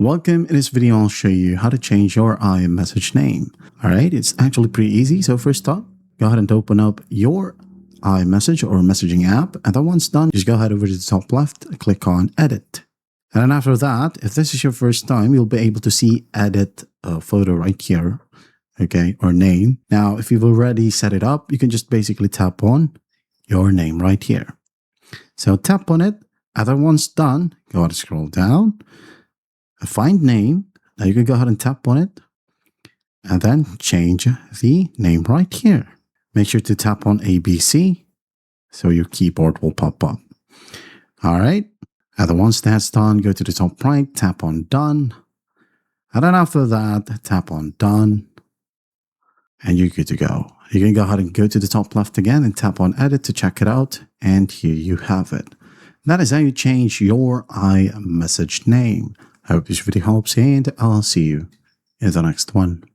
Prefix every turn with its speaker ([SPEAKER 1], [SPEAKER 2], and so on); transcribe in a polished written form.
[SPEAKER 1] Welcome. In this video, I'll show you how to change your iMessage name. Alright, it's actually pretty easy. So first up, go ahead and open up your iMessage or messaging app. And then once done, just go ahead over to the top left, click on Edit. And then after that, if this is your first time, you'll be able to see Edit a photo right here, okay, or name. Now, if you've already set it up, you can just basically tap on your name right here. So tap on it, and then once done, go ahead and scroll down, find name. Now you can go ahead and tap on it, and then change the name right here. Make sure to tap on ABC, so your keyboard will pop up. All right. And then once that's done, go to the top right, tap on Done. And then after that, tap on Done. And you're good to go. You can go ahead and go to the top left again and tap on Edit to check it out. And here you have it. That is how you change your iMessage name. I hope this video helps, and I'll see you in the next one.